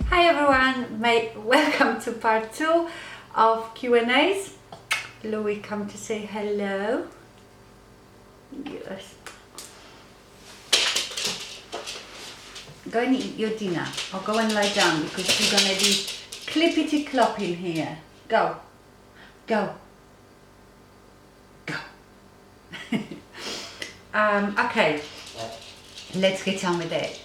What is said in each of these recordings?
Hi everyone, welcome to part 2 of Q&As. Louis come to say hello. Yes. Go and eat your dinner or go and lie down because you're gonna be clippity clopping here. Go. Go. Go. Okay, let's get on with it.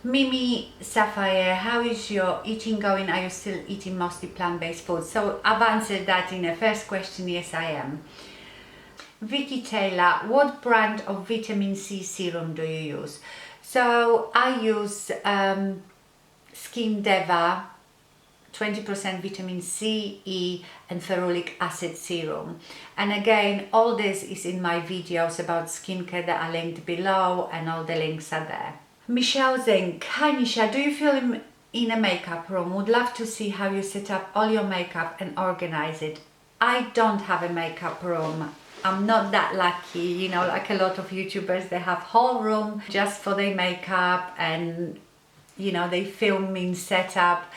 Mimi Sapphire, how is your eating going? Are you still eating mostly plant-based food? So I've answered that in the first question. Yes, I am. Vicky Taylor, what brand of vitamin C serum do you use? So I use Skin Deva 20% vitamin C, E and ferulic acid serum. And again, all this is in my videos about skincare that are linked below, and all the links are there. Michelle Zink, hi Misha, do you feel in a makeup room? Would love to see how you set up all your makeup and organize it. I don't have a makeup room. I'm not that lucky, you know, like a lot of YouTubers, they have whole room just for their makeup and, you know, they film in setup.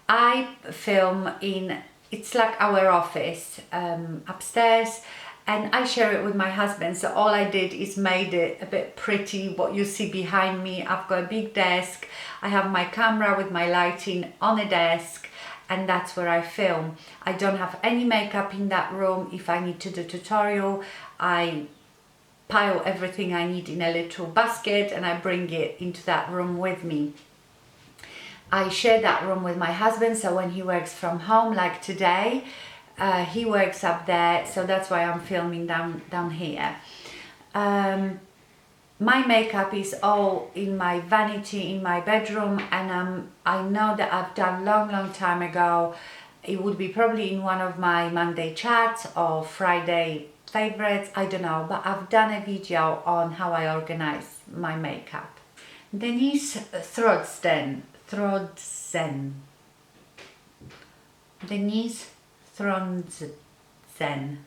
I film in, it's like our office upstairs, and I share it with my husband. So all I did is made it a bit pretty, what you see behind me. I've got a big desk, I have my camera with my lighting on a desk, and that's where I film. I don't have any makeup in that room. If I need to do tutorial, I pile everything I need in a little basket and I bring it into that room with me. I share that room with my husband, so when he works from home, like today, he works up there, so that's why I'm filming down here. My makeup is all in my vanity in my bedroom, and I know that I've done long time ago. It would be probably in one of my Monday chats or Friday favorites, I don't know, but I've done a video on how I organize my makeup. Denise Denise Thronzen.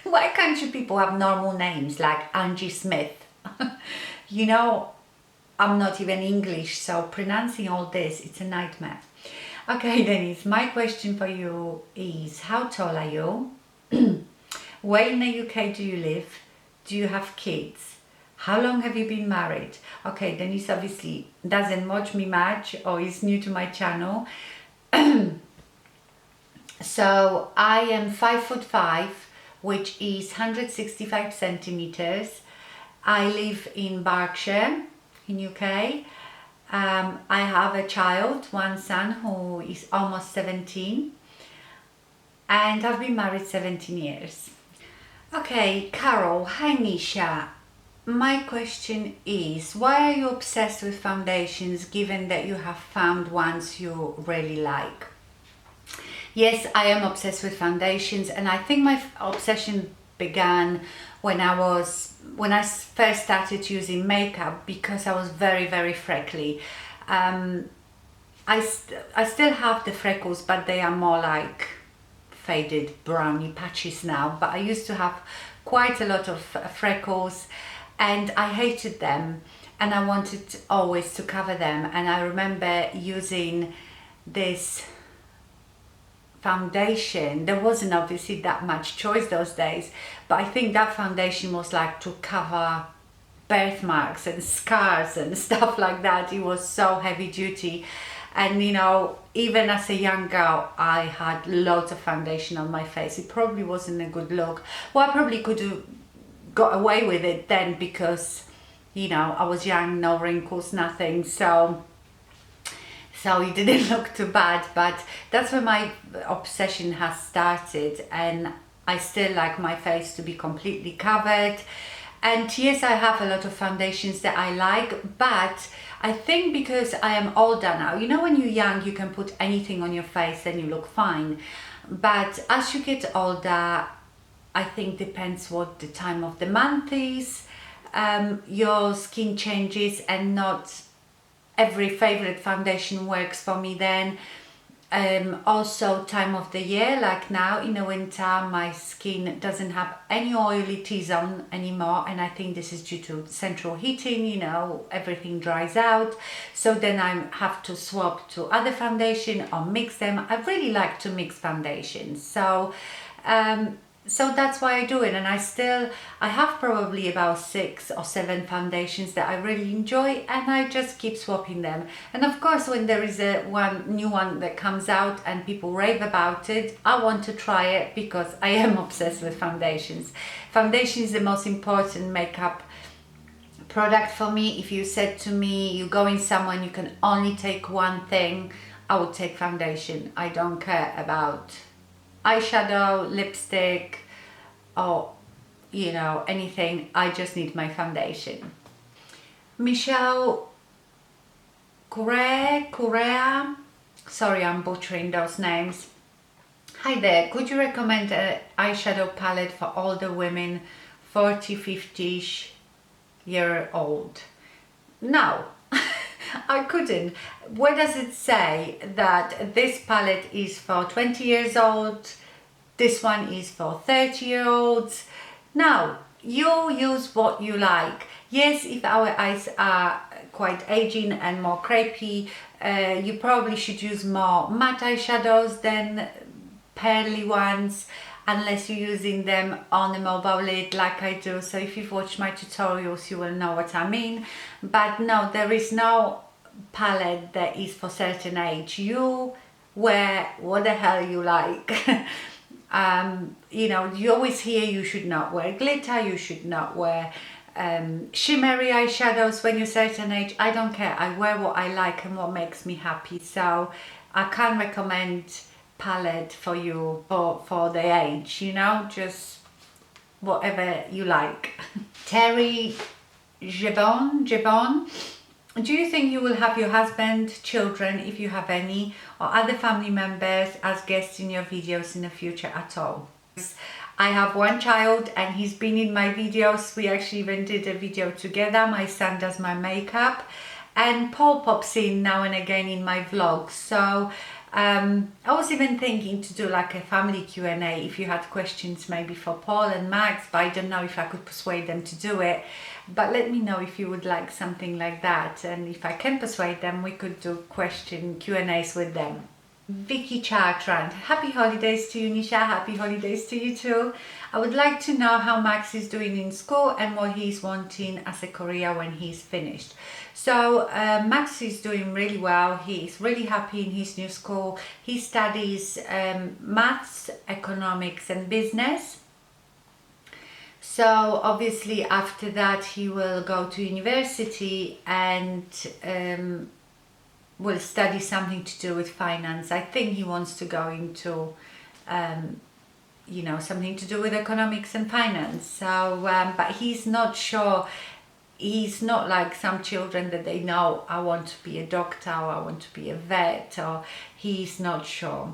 Why can't you people have normal names like Angie Smith? You know, I'm not even English, so pronouncing all this, it's a nightmare. Okay, Denise, my question for you is, how tall are you? Where in the UK do you live? Do you have kids? How long have you been married? Okay, Denise obviously doesn't watch me much or is new to my channel. So I am 5'5", which is 165 centimeters. I live in Berkshire in UK. I have a child, one son who is almost 17, and I've been married 17 years. Okay, Carol, hi Misha. My question is, why are you obsessed with foundations given that you have found ones you really like? Yes, I am obsessed with foundations, and I think my obsession began when I first started using makeup, because I was very freckly. I still have the freckles, but they are more like faded browny patches now, but I used to have quite a lot of freckles and I hated them, and I wanted always to cover them. And I remember using this foundation. There wasn't obviously that much choice those days, but I think that foundation was like to cover birthmarks and scars and stuff like that. It was so heavy duty, and you know, even as a young girl I had loads of foundation on my face. It probably wasn't a good look. Well, I probably could have got away with it then because, you know, I was young, no wrinkles, nothing, so it didn't look too bad. But that's where my obsession has started, and I still like my face to be completely covered. And yes, I have a lot of foundations that I like, but I think because I am older now, you know, when you're young you can put anything on your face and you look fine, but as you get older, I think depends what the time of the month is, your skin changes and not every favorite foundation works for me then. Also time of the year, like now in the winter, my skin doesn't have any oily T-zone anymore, and I think this is due to central heating, you know, everything dries out. So then I have to swap to other foundation or mix them. I really like to mix foundations, so so that's why I do it. And I have probably about 6 or 7 foundations that I really enjoy, and I just keep swapping them. And of course, when there is a new one that comes out and people rave about it, I want to try it because I am obsessed with foundations. Foundation is the most important makeup product for me. If you said to me, you go in somewhere and you can only take one thing, I would take foundation. I don't care about eyeshadow, lipstick, or you know, anything. I just need my foundation. Michelle Correa, sorry I'm butchering those names. Hi there, could you recommend an eyeshadow palette for older women, 40, 50-ish year old? No, I couldn't. Where does it say that this palette is for 20 years old, this one is for 30-year-olds? No, you use what you like. Yes, if our eyes are quite aging and more crepey, you probably should use more matte eyeshadows than pearly ones, unless you're using them on a mobile lid like I do. So if you've watched my tutorials, you will know what I mean. But no, there is no palette that is for certain age. You wear what the hell you like. You know, you always hear you should not wear glitter, you should not wear shimmery eyeshadows when you're certain age. I don't care. I wear what I like and what makes me happy. So I can't recommend palette for you for the age, you know, just whatever you like. Terry Jevon, do you think you will have your husband, children, if you have any, or other family members as guests in your videos in the future at all? I have one child and he's been in my videos. We actually even did a video together. My son does my makeup, and Paul pops in now and again in my vlogs. So I was even thinking to do like a family Q&A if you had questions maybe for Paul and Max, but I don't know if I could persuade them to do it. But let me know if you would like something like that, and if I can persuade them, we could do question Q&As with them. Vicky Chartrand, happy holidays to you, Nisha. Happy holidays to you too. I would like to know how Max is doing in school and what he's wanting as a career when he's finished. So Max is doing really well. He's really happy in his new school. He studies maths, economics and business. So obviously after that he will go to university and will study something to do with finance. I think he wants to go into you know, something to do with economics and finance. So but he's not sure. He's not like some children that they know, I want to be a doctor or I want to be a vet, or he's not sure.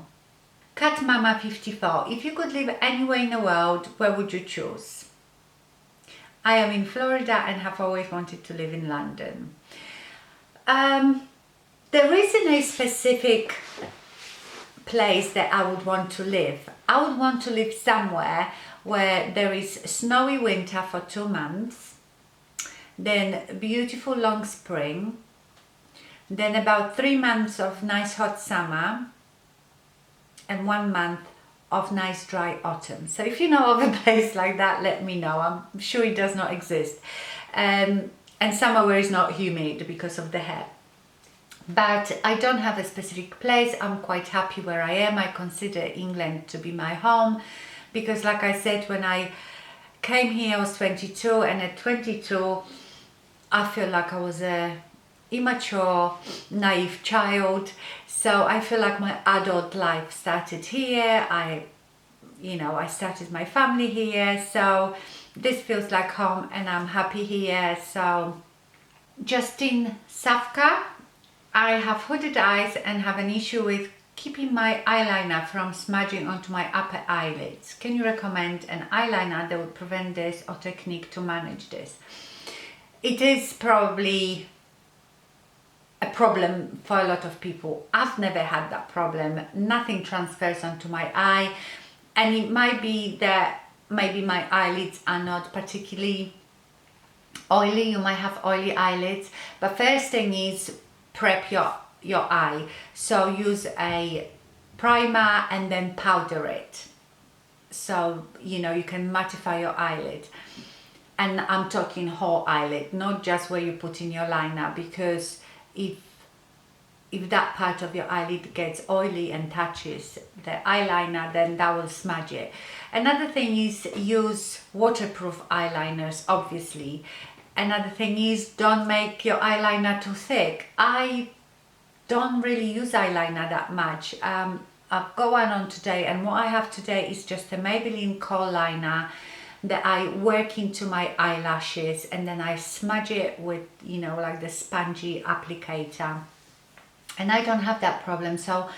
Cat Mama 54, if you could live anywhere in the world, where would you choose? I am in Florida and have always wanted to live in London. There isn't a specific place that I would want to live. I would want to live somewhere where there is snowy winter for 2 months, then beautiful long spring, then about 3 months of nice hot summer, and 1 month of nice dry autumn. So if you know of a place like that, let me know. I'm sure it does not exist. And somewhere where it's not humid because of the hair. But I don't have a specific place. I'm quite happy where I am. I consider England to be my home because, like I said, when I came here I was 22, and at 22 I feel like I was a immature, naive child. So I feel like my adult life started here. I started my family here, so this feels like home and I'm happy here. So Justine Safka, I have hooded eyes and have an issue with keeping my eyeliner from smudging onto my upper eyelids. Can you recommend an eyeliner that would prevent this or technique to manage this? It is probably a problem for a lot of people. I've never had that problem. Nothing transfers onto my eye, and it might be that maybe my eyelids are not particularly oily. You might have oily eyelids, but first thing is prep your eye. So use a primer and then powder it, so you know you can mattify your eyelid. And I'm talking whole eyelid, not just where you put in your liner, because if that part of your eyelid gets oily and touches the eyeliner, then that will smudge it. Another thing is use waterproof eyeliners, obviously. Another thing is don't make your eyeliner too thick. I don't really use eyeliner that much. I've got one on today, and what I have today is just a Maybelline Kohl liner that I work into my eyelashes, and then I smudge it with, you know, like the spongy applicator. And I don't have that problem, so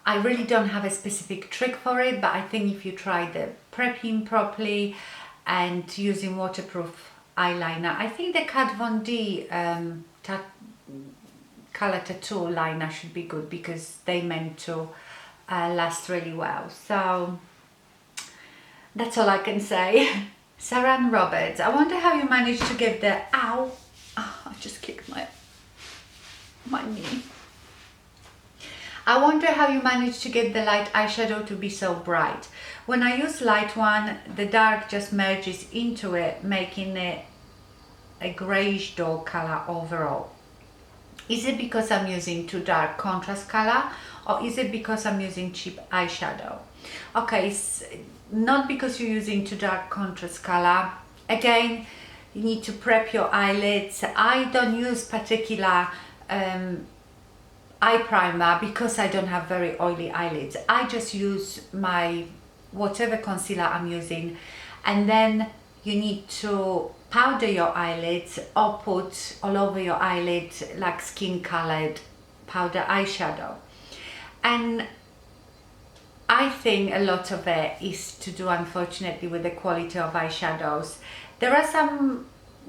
I really don't have a specific trick for it, but I think if you try the prepping properly and using waterproof eyeliner, I think the Kat Von D Color Tattoo liner should be good, because they meant to last really well. So that's all I can say. Saran Roberts, I wonder how you managed to get the, ow, oh, I just kicked my knee. I wonder how you managed to get the light eyeshadow to be so bright. When I use light one, the dark just merges into it, making it a greyish dull color overall. Is it because I'm using too dark contrast color, or is it because I'm using cheap eyeshadow? Okay, it's not because you're using too dark contrast color. Again, you need to prep your eyelids. I don't use particular eye primer because I don't have very oily eyelids. I just use my whatever concealer I'm using, and then you need to powder your eyelids or put all over your eyelid like skin colored powder eyeshadow. And I think a lot of it is to do, unfortunately, with the quality of eyeshadows. There are some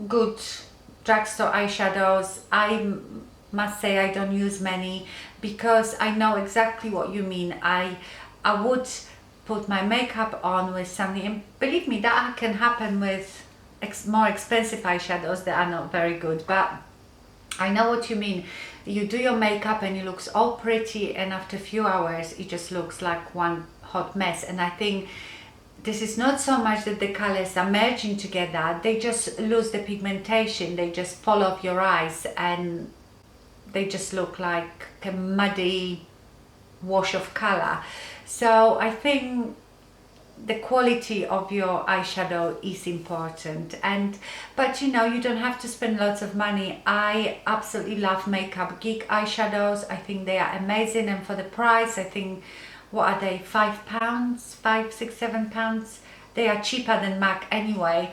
good drugstore eyeshadows. I must say I don't use many, because I know exactly what you mean. I would put my makeup on with something, and believe me, that can happen with more expensive eyeshadows that are not very good, but I know what you mean. You do your makeup and it looks all pretty, and after a few hours it just looks like one hot mess. And I think this is not so much that the colors are merging together, they just lose the pigmentation, they just fall off your eyes and they just look like a muddy wash of color. So I think the quality of your eyeshadow is important, but you know, you don't have to spend lots of money. I absolutely love Makeup Geek eyeshadows. I think they are amazing, and for the price, I think, what are they, £5, £5, £6, £7? They are cheaper than MAC anyway,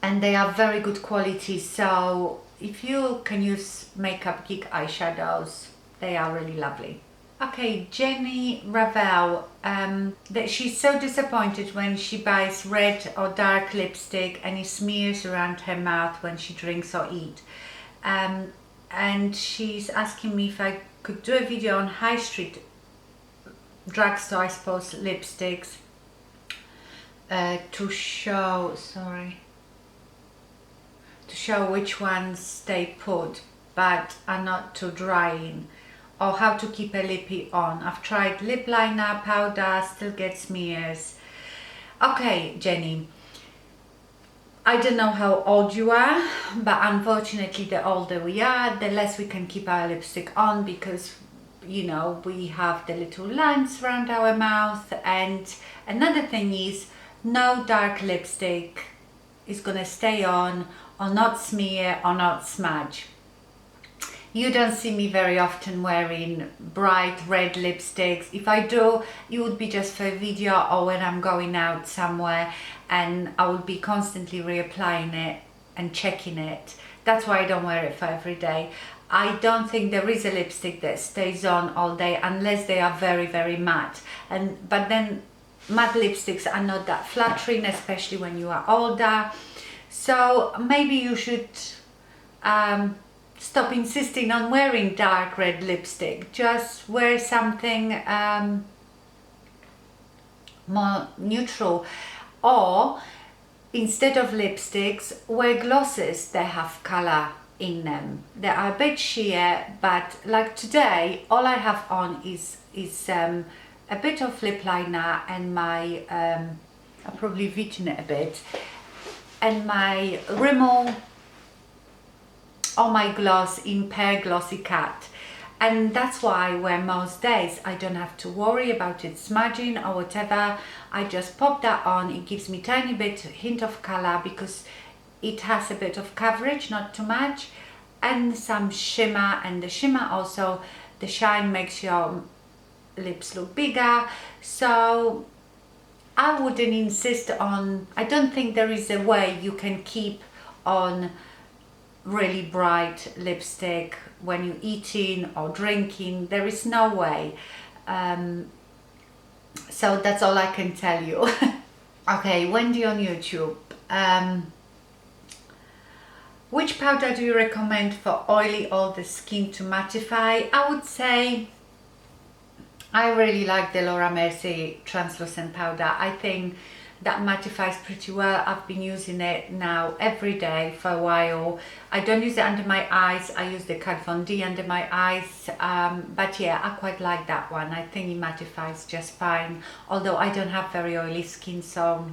and they are very good quality. So if you can use Makeup Geek eyeshadows, they are really lovely. Okay, Jenny Ravel, that she's so disappointed when she buys red or dark lipstick and it smears around her mouth when she drinks or eat. And she's asking me if I could do a video on high street drugstore, I suppose, lipsticks to show, to show which ones stay put but are not too drying, or how to keep a lippy on. I've tried lip liner, powder, still get smears. Okay, Jenny, I don't know how old you are, but unfortunately the older we are, the less we can keep our lipstick on, because, you know, we have the little lines around our mouth. And another thing is, no dark lipstick is gonna stay on or not smear or not smudge. You don't see me very often wearing bright red lipsticks. If I do, it would be just for a video or when I'm going out somewhere, and I would be constantly reapplying it and checking it. That's why I don't wear it for every day. I don't think there is a lipstick that stays on all day unless they are very, very matte. But then matte lipsticks are not that flattering, especially when you are older. So maybe you should stop insisting on wearing dark red lipstick. Just wear something more neutral, or instead of lipsticks, wear glosses that have color in them. They are a bit sheer, but like today, all I have on is a bit of lip liner and my I'll probably written it a bit, and my Rimmel Oh My Gloss in Purr Glossy Cut. And that's why I wear most days. I don't have to worry about it smudging or whatever. I just pop that on. It gives me tiny bit hint of color because it has a bit of coverage, not too much, and some shimmer. And the shimmer also, the shine makes your lips look bigger. So I wouldn't insist on, I don't think there is a way you can keep on really bright lipstick when you're eating or drinking. There is no way. So that's all I can tell you. Okay, Wendy on YouTube. Which powder do you recommend for oily older skin to mattify? I would say I really like the Laura Mercier translucent powder. I think that mattifies pretty well. I've been using it now every day for a while. I don't use it under my eyes. I use the Kat Von D under my eyes. But yeah, I quite like that one. I think it mattifies just fine. Although I don't have very oily skin, so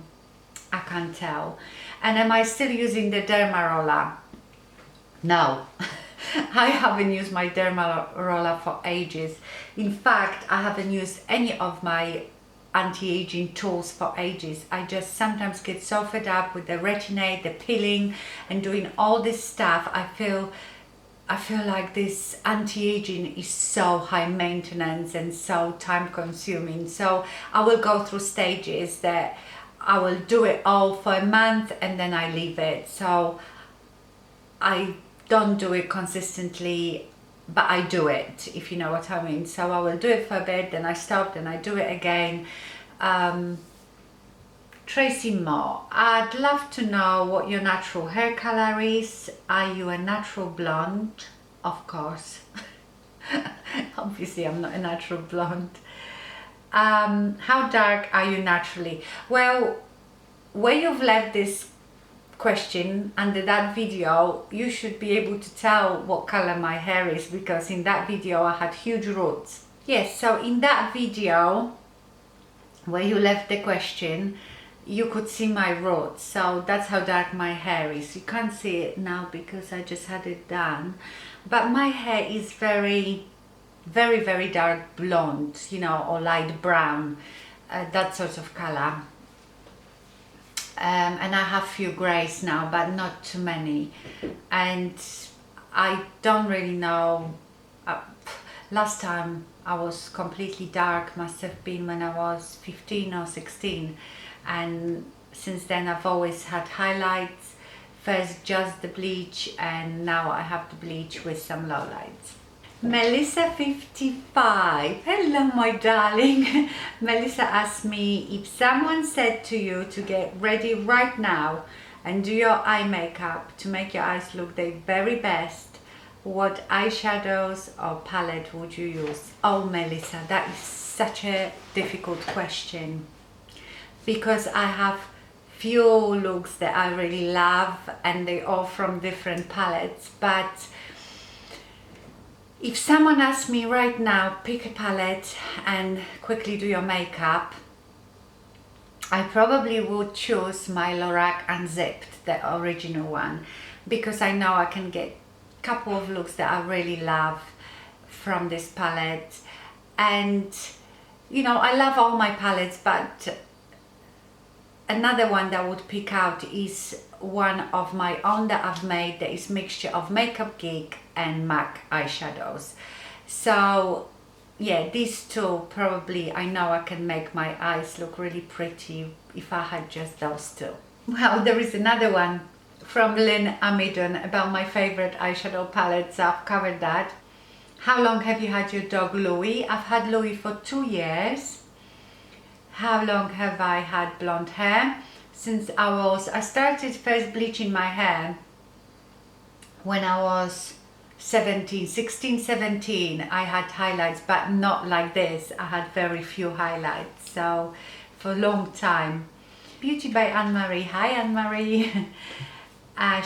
I can't tell. And am I still using the Derma Roller? No. I haven't used my Derma Roller for ages. In fact, I haven't used any of my anti-aging tools for ages. I just sometimes get so fed up with the retin-A, the peeling and doing all this stuff. I feel like this anti-aging is so high maintenance and so time consuming. So I will go through stages that I will do it all for a month and then I leave it. So I don't do it consistently, but I do it, if you know what I mean. So I will do it for a bit, then I stop, then I do it again. Tracy Moore, I'd love to know what your natural hair color is. Are you a natural blonde? Of course. Obviously I'm not a natural blonde. How dark are you naturally? Well, where you've left this question under that video, you should be able to tell what color my hair is, because in that video I had huge roots. Yes, so in that video where you left the question, you could see my roots. So that's how dark my hair is. You can't see it now because I just had it done, but my hair is very dark blonde, you know, or light brown, that sort of color. And I have few grays now, but not too many. And I don't really know, last time I was completely dark must have been when I was 15 or 16, and since then I've always had highlights, first just the bleach and now I have the bleach with some lowlights. Melissa 55, hello my darling. Melissa asked me, if someone said to you to get ready right now and do your eye makeup to make your eyes look their very best, what eyeshadows or palette would you use? Oh Melissa, that is such a difficult question, because I have few looks that I really love and they all from different palettes. But if someone asked me right now, pick a palette and quickly do your makeup, I probably would choose my Lorac Unzipped, the original one, because I know I can get a couple of looks that I really love from this palette. And you know, I love all my palettes, but another one that I would pick out is one of my own that I've made that is mixture of Makeup Geek and MAC eyeshadows. So yeah, these two probably, I know I can make my eyes look really pretty if I had just those two. Well, there is another one from Lynn Amidon about my favorite eyeshadow palettes. I've covered that. How long have you had your dog Louie? I've had Louie for 2 years. How long have I had blonde hair? Since I started first bleaching my hair when I was 16, 17, I had highlights, but not like this. I had very few highlights, so for a long time. Beauty by Anne-Marie. Hi Anne-Marie.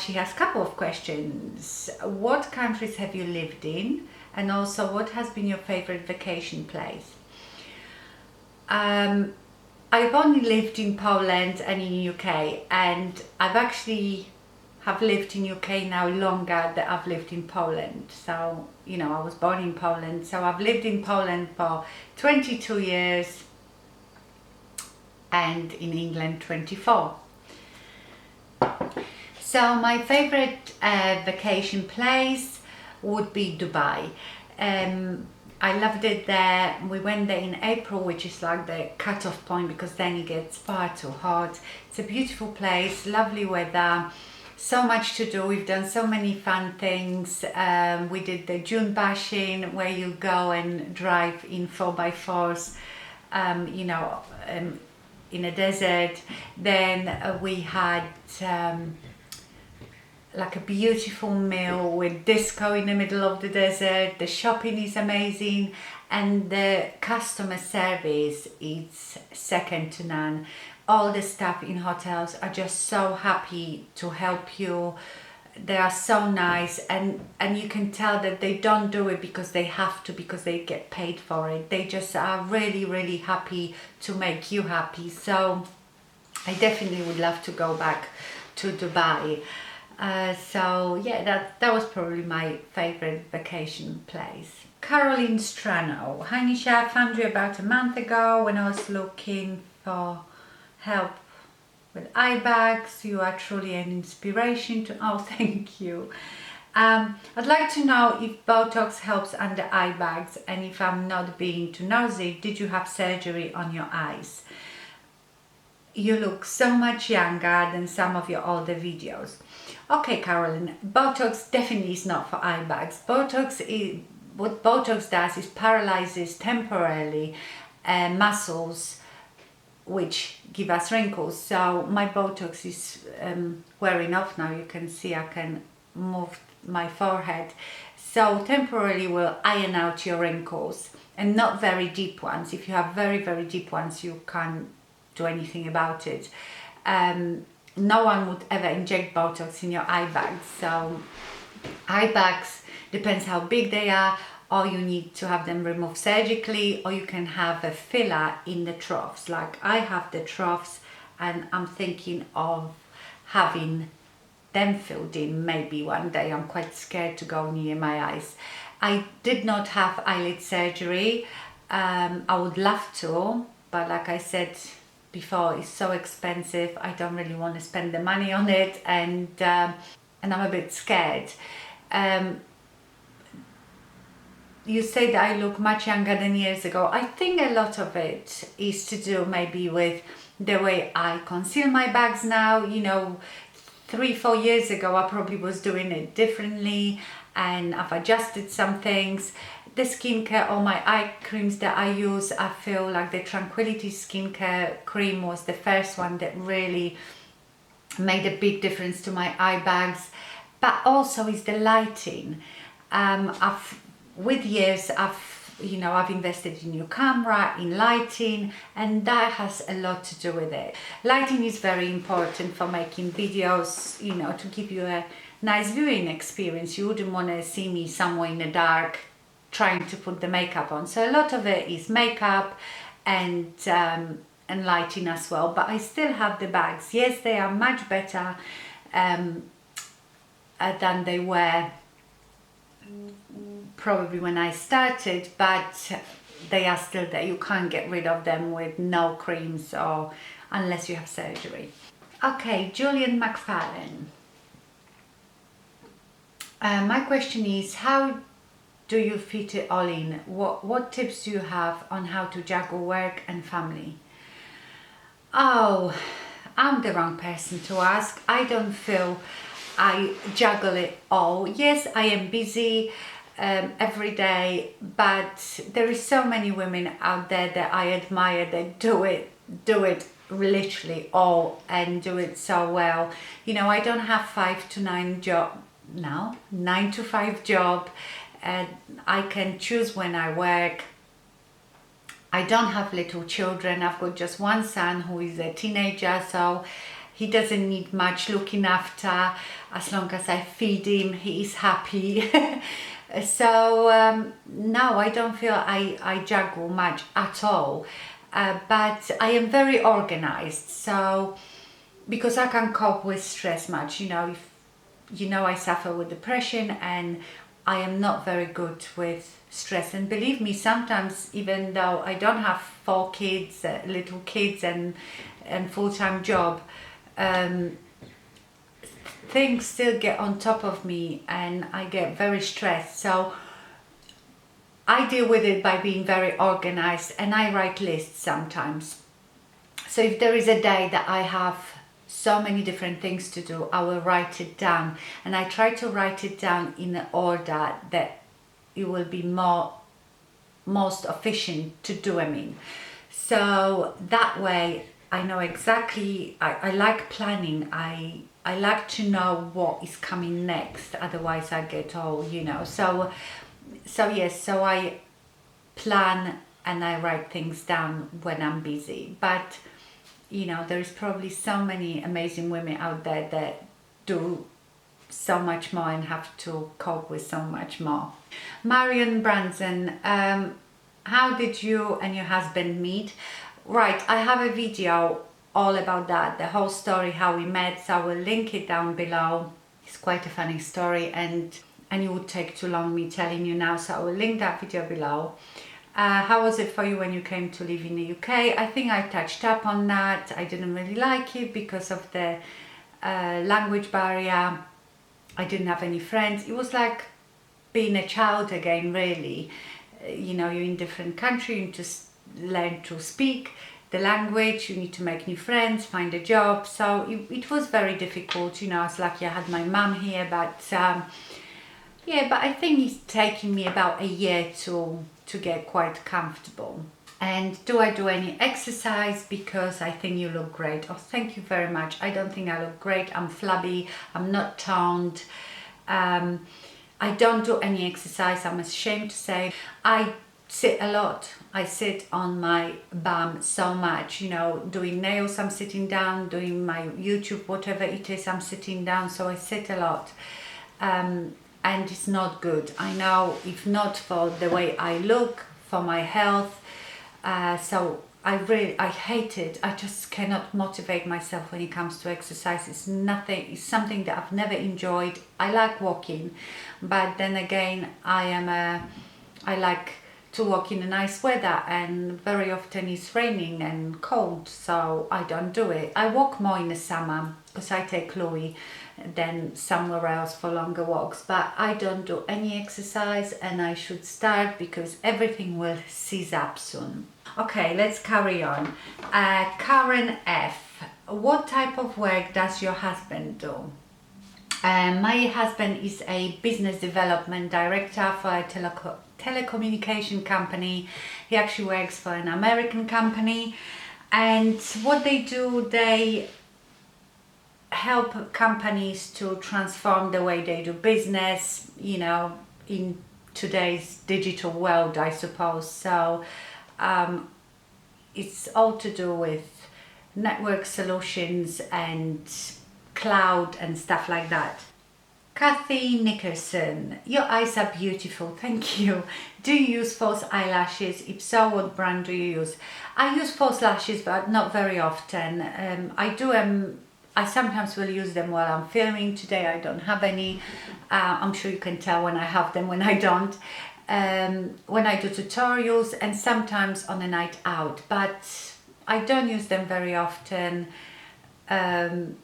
She has a couple of questions. What countries have you lived in? And also, what has been your favorite vacation place? I've only lived in Poland and in UK, and I've actually have lived in UK now longer than I've lived in Poland. So, you know, I was born in Poland, so I've lived in Poland for 22 years and in England 24. So my favorite vacation place would be Dubai. I loved it there. We went there in April, which is like the cut-off point because then it gets far too hot. It's a beautiful place, lovely weather, so much to do. We've done so many fun things. We did the dune bashing, where you go and drive in 4x4s, you know, in a desert. Then we had like a beautiful meal with disco in the middle of the desert. The shopping is amazing, and the customer service is second to none. All the staff in hotels are just so happy to help you. They are so nice, and you can tell that they don't do it because they have to, because they get paid for it. They just are really, really happy to make you happy. So I definitely would love to go back to Dubai. So yeah, that was probably my favorite vacation place. Caroline Strano. Hi Nisha, I found you about a month ago when I was looking for help with eye bags. You are truly an inspiration to, oh thank you. I'd like to know if Botox helps under eye bags, and if I'm not being too nosy, did you have surgery on your eyes? You look so much younger than some of your older videos. Okay, Caroline, Botox definitely is not for eye bags. What Botox does is paralyzes temporarily muscles which give us wrinkles. So my Botox is wearing off now. You can see I can move my forehead. So temporarily will iron out your wrinkles, and not very deep ones. If you have very, very deep ones, you can't do anything about it. No one would ever inject Botox in your eye bags. So eye bags, depends how big they are, or you need to have them removed surgically, or you can have a filler in the troughs. Like I have the troughs, and I'm thinking of having them filled in maybe one day. I'm quite scared to go near my eyes. I did not have eyelid surgery. I would love to, but like I said before, it's so expensive. I don't really want to spend the money on it, and I'm a bit scared. You say that I look much younger than years ago. I think a lot of it is to do maybe with the way I conceal my bags now. You know, 3-4 years ago I probably was doing it differently, and I've adjusted some things. The skincare or my eye creams that I use, I feel like the Tranquility skincare cream was the first one that really made a big difference to my eye bags. But also is the lighting. With years I've invested in new camera, in lighting, and that has a lot to do with it. Lighting is very important for making videos, you know, to give you a nice viewing experience. You wouldn't want to see me somewhere in the dark trying to put the makeup on. So a lot of it is makeup and lighting as well. But I still have the bags. Yes, they are much better than they were probably when I started, but they are still there. You can't get rid of them with no creams or unless you have surgery. Okay, Julian McFarlane. My question is, how do you fit it all in? What tips do you have on how to juggle work and family? Oh, I'm the wrong person to ask. I don't feel I juggle it all. Yes, I am busy every day, but there is so many women out there that I admire that do it literally all and do it so well. You know, I don't have 5 to 9 now 9 to 5 job, and I can choose when I work. I don't have little children. I've got just one son who is a teenager, so he doesn't need much looking after. As long as I feed him, he is happy. So no, I don't feel I juggle much at all. But I am very organized, so because I can cope with stress much, if I suffer with depression, and I am not very good with stress. And believe me, sometimes even though I don't have 4 kids, little kids, and full-time job, things still get on top of me and I get very stressed. So I deal with it by being very organized, and I write lists sometimes. So if there is a day that I have so many different things to do, I will write it down, and I try to write it down in an order that it will be most efficient to do. So that way I know exactly. I like planning. I like to know what is coming next, otherwise I get all, so yes, so I plan and I write things down when I'm busy. But there is probably so many amazing women out there that do so much more and have to cope with so much more. Marion Branson, how did you and your husband meet? Right, I have a video all about that, the whole story, how we met, so I will link it down below. It's quite a funny story, and it would take too long me telling you now, so I will link that video below. How was it for you when you came to live in the UK? I think I touched up on that. I didn't really like it because of the language barrier. I didn't have any friends. It was like being a child again, really. You're in a different country, you just learn to speak the language, you need to make new friends, find a job. So it was very difficult. I was lucky I had my mum here, but yeah, but I think it's taken me about a year to get quite comfortable. And do I do any exercise? Because I think you look great. Oh, thank you very much. I don't think I look great. I'm flabby, I'm not toned. I don't do any exercise, I'm ashamed to say. I sit a lot. I sit on my bum so much, doing nails, I'm sitting down, doing my YouTube, whatever it is, I'm sitting down, so I sit a lot. And it's not good. I know, if not for the way I look, for my health, so I hate it. I just cannot motivate myself when it comes to exercise. It's something that I've never enjoyed. I like walking, but then again, I like to walk in a nice weather, and very often it's raining and cold, so I don't do it. I walk more in the summer because I take Louis than somewhere else for longer walks, but I don't do any exercise, and I should start because everything will seize up soon. Okay, let's carry on. Karen F. What type of work does your husband do? My husband is a business development director for a telecommunication company. He actually works for an American company, and what they do, they help companies to transform the way they do business, in today's digital world, I suppose. So it's all to do with network solutions and cloud and stuff like that. Kathy Nickerson, your eyes are beautiful, thank you. Do you use false eyelashes? If so, what brand do you use? I use false lashes, but not very often. I sometimes will use them while I'm filming. Today I don't have any. I'm sure you can tell when I have them, when I don't. When I do tutorials, and sometimes on a night out, but I don't use them very often. And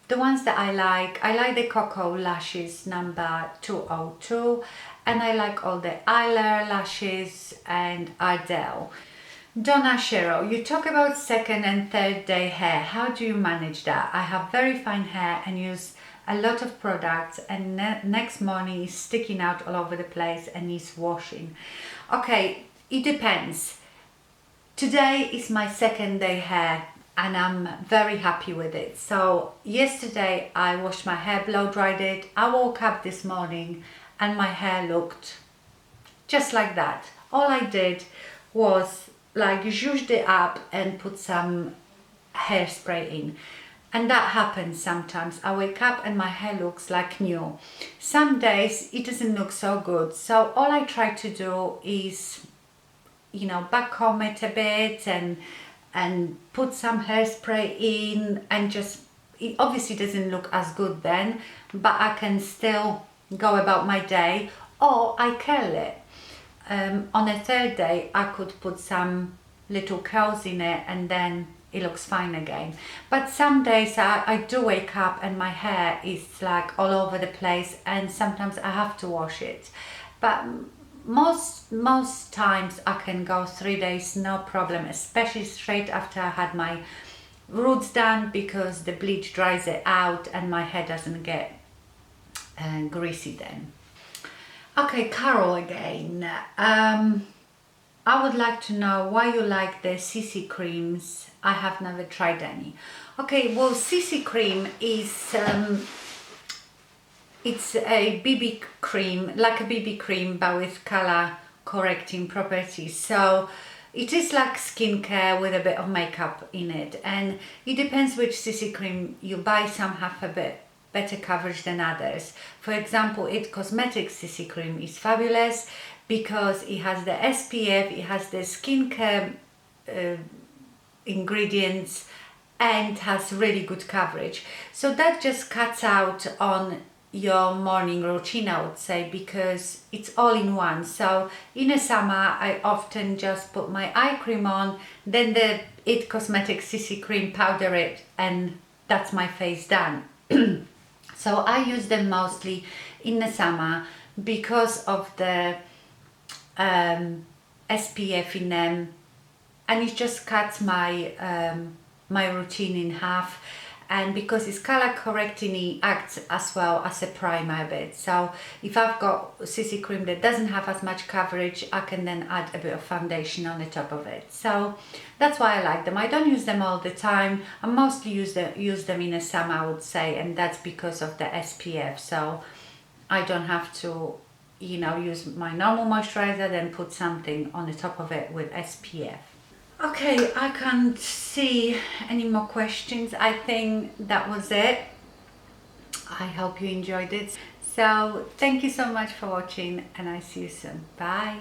the ones that I like the Kiko lashes number 202, and I like all the Eyeliner lashes and Ardell. Donna Cheryl, you talk about second and third day hair. How do you manage that? I have very fine hair and use a lot of products, and next morning is sticking out all over the place and needs washing. Okay, it depends. Today is my second day hair. and I'm very happy with it. So yesterday I washed my hair, blow dried it. I woke up this morning and my hair looked just like that. All I did was like zhuzhed it up and put some hairspray in. And that happens sometimes. I wake up and my hair looks like new. Some days it doesn't look so good. So all I try to do is, you know, back comb it a bit and put some hairspray in, and just, it obviously doesn't look as good then, but I can still go about my day, or I curl it. On a third day I could put some little curls in it and then it looks fine again. But some days I do wake up and my hair is like all over the place, and sometimes I have to wash it. But most times I can go 3 days no problem, especially straight after I had my roots done, because the bleach dries it out and my hair doesn't get greasy then. Okay, Carol again. I would like to know why you like the CC creams. I have never tried any. Okay, well, CC cream is it's a BB cream, like a BB cream, but with color correcting properties. So it is like skincare with a bit of makeup in it, and it depends which CC cream you buy. Some have a bit better coverage than others. For example, It Cosmetics CC cream is fabulous because it has the SPF, it has the skincare ingredients, and has really good coverage. So that just cuts out on your morning routine, I would say, because it's all in one. So in the summer I often just put my eye cream on, then the It Cosmetics CC cream, powder it, and that's my face done. So I use them mostly in the summer because of the SPF in them, and it just cuts my my routine in half. And because it's color correcting, it acts as well as a primer a bit. So if I've got CC cream that doesn't have as much coverage, I can then add a bit of foundation on the top of it. So that's why I like them. I don't use them all the time. I mostly use them in the summer, I would say, and that's because of the SPF. So I don't have to, you know, use my normal moisturizer, then put something on the top of it with SPF. Okay, I can't see any more questions. I think that was it. I hope you enjoyed it. So thank you so much for watching, and I see you soon. Bye.